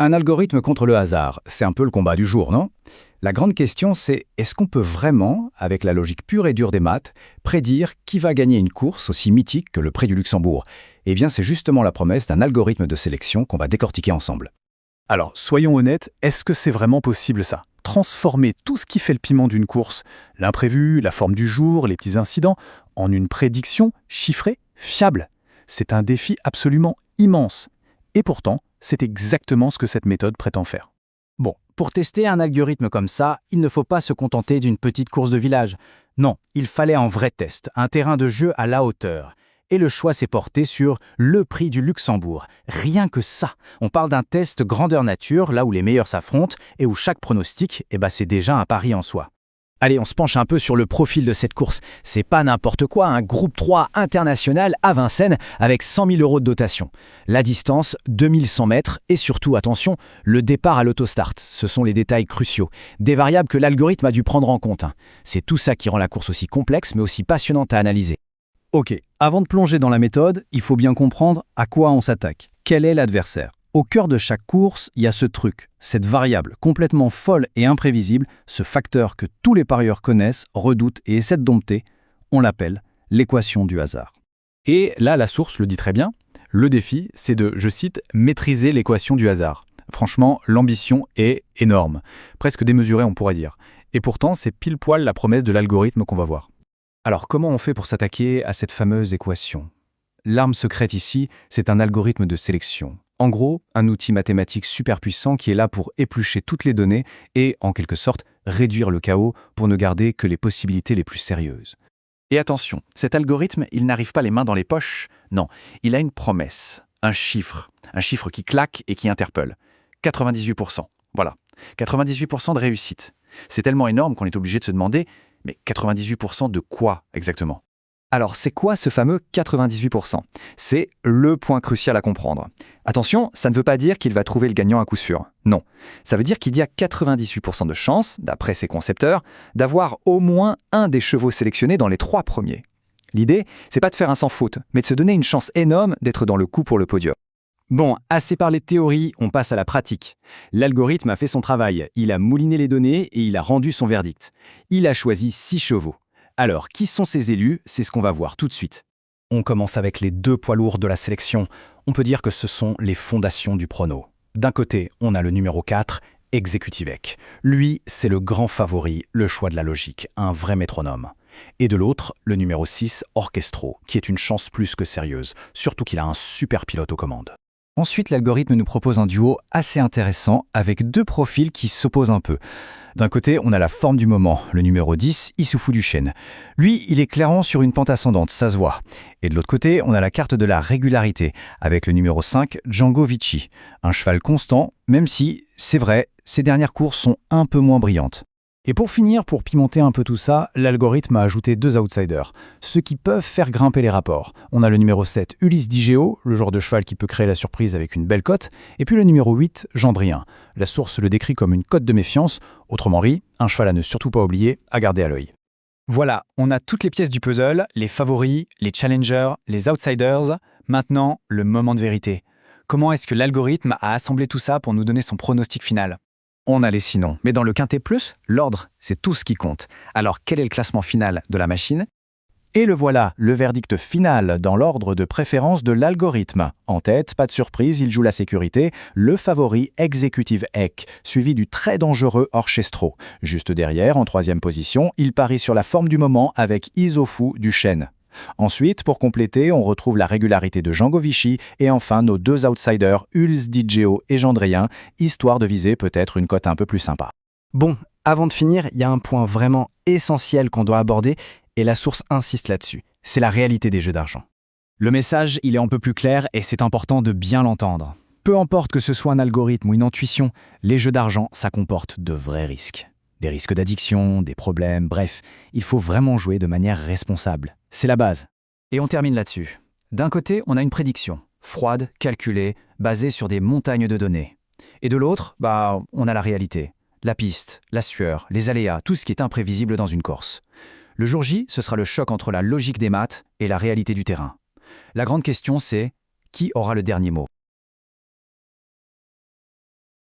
Un algorithme contre le hasard, c'est un peu le combat du jour, non? La grande question, c'est est-ce qu'on peut vraiment, avec la logique pure et dure des maths, prédire qui va gagner une course aussi mythique que le Prix du Luxembourg? Eh bien, c'est justement la promesse d'un algorithme de sélection qu'on va décortiquer ensemble. Alors, soyons honnêtes, est-ce que c'est vraiment possible ça? Transformer tout ce qui fait le piment d'une course, l'imprévu, la forme du jour, les petits incidents, en une prédiction chiffrée, fiable. C'est un défi absolument immense. Et pourtant, c'est exactement ce que cette méthode prétend faire. Bon, pour tester un algorithme comme ça, il ne faut pas se contenter d'une petite course de village. Non, il fallait un vrai test, un terrain de jeu à la hauteur. Et le choix s'est porté sur le Prix du Luxembourg. Rien que ça. On parle d'un test grandeur nature, là où les meilleurs s'affrontent et où chaque pronostic, c'est déjà un pari en soi. Allez, on se penche un peu sur le profil de cette course. C'est pas n'importe quoi, un groupe 3 international à Vincennes avec 100 000 € de dotation. La distance, 2100 mètres et surtout, attention, le départ à l'autostart. Ce sont les détails cruciaux. Des variables que l'algorithme a dû prendre en compte. C'est tout ça qui rend la course aussi complexe mais aussi passionnante à analyser. Ok, avant de plonger dans la méthode, il faut bien comprendre à quoi on s'attaque. Quel est l'adversaire? Au cœur de chaque course, il y a ce truc, cette variable complètement folle et imprévisible, ce facteur que tous les parieurs connaissent, redoutent et essaient de dompter. On l'appelle l'équation du hasard. Et là, la source le dit très bien. Le défi, c'est de, je cite, maîtriser l'équation du hasard. Franchement, l'ambition est énorme, presque démesurée on pourrait dire. Et pourtant, c'est pile poil la promesse de l'algorithme qu'on va voir. Alors comment on fait pour s'attaquer à cette fameuse équation? L'arme secrète ici, c'est un algorithme de sélection. En gros, un outil mathématique super puissant qui est là pour éplucher toutes les données et, en quelque sorte, réduire le chaos pour ne garder que les possibilités les plus sérieuses. Et attention, cet algorithme, il n'arrive pas les mains dans les poches. Non, il a une promesse, un chiffre qui claque et qui interpelle. 98%. Voilà, 98% de réussite. C'est tellement énorme qu'on est obligé de se demander, mais 98% de quoi exactement? Alors, c'est quoi ce fameux 98%? C'est le point crucial à comprendre. Attention, ça ne veut pas dire qu'il va trouver le gagnant à coup sûr. Non. Ça veut dire qu'il y a 98% de chances, d'après ses concepteurs, d'avoir au moins un des chevaux sélectionnés dans les 3 premiers. L'idée, c'est pas de faire un sans faute, mais de se donner une chance énorme d'être dans le coup pour le podium. Bon, assez parlé de théorie, on passe à la pratique. L'algorithme a fait son travail, il a mouliné les données et il a rendu son verdict. Il a choisi 6 chevaux. Alors, qui sont ces élus? C'est ce qu'on va voir tout de suite. On commence avec les 2 poids lourds de la sélection. On peut dire que ce sont les fondations du prono. D'un côté, on a le numéro 4, Executivec. Lui, c'est le grand favori, le choix de la logique, un vrai métronome. Et de l'autre, le numéro 6, Orchestro, qui est une chance plus que sérieuse, surtout qu'il a un super pilote aux commandes. Ensuite, l'algorithme nous propose un duo assez intéressant avec 2 profils qui s'opposent un peu. D'un côté, on a la forme du moment, le numéro 10, Issoufou Duchesne. Lui, il est clairement sur une pente ascendante, ça se voit. Et de l'autre côté, on a la carte de la régularité, avec le numéro 5, Django Vici. Un cheval constant, même si, c'est vrai, ses dernières courses sont un peu moins brillantes. Et pour finir, pour pimenter un peu tout ça, l'algorithme a ajouté 2 outsiders, ceux qui peuvent faire grimper les rapports. On a le numéro 7, Ulysse Digéo, le genre de cheval qui peut créer la surprise avec une belle cote, et puis le numéro 8, Gendrien. La source le décrit comme une cote de méfiance, autrement dit, un cheval à ne surtout pas oublier, à garder à l'œil. Voilà, on a toutes les pièces du puzzle, les favoris, les challengers, les outsiders. Maintenant, le moment de vérité. Comment est-ce que l'algorithme a assemblé tout ça pour nous donner son pronostic final? On a les sinon, mais dans le Quintet Plus, l'ordre, c'est tout ce qui compte. Alors quel est le classement final de la machine? Et le voilà, le verdict final dans l'ordre de préférence de l'algorithme. En tête, pas de surprise, il joue la sécurité, le favori Executive Eck, suivi du très dangereux Orchestro. Juste derrière, en 3e position, il parie sur la forme du moment avec Issoufou Duchesne. Ensuite, pour compléter, on retrouve la régularité de Django Vici et enfin nos 2 outsiders, Ulysse Digéo et Gendrien, histoire de viser peut-être une cote un peu plus sympa. Bon, avant de finir, il y a un point vraiment essentiel qu'on doit aborder et la source insiste là-dessus. C'est la réalité des jeux d'argent. Le message, il est un peu plus clair et c'est important de bien l'entendre. Peu importe que ce soit un algorithme ou une intuition, les jeux d'argent, ça comporte de vrais risques. Des risques d'addiction, des problèmes, bref, il faut vraiment jouer de manière responsable. C'est la base. Et on termine là-dessus. D'un côté, on a une prédiction, froide, calculée, basée sur des montagnes de données. Et de l'autre, on a la réalité. La piste, la sueur, les aléas, tout ce qui est imprévisible dans une course. Le jour J, ce sera le choc entre la logique des maths et la réalité du terrain. La grande question, c'est qui aura le dernier mot?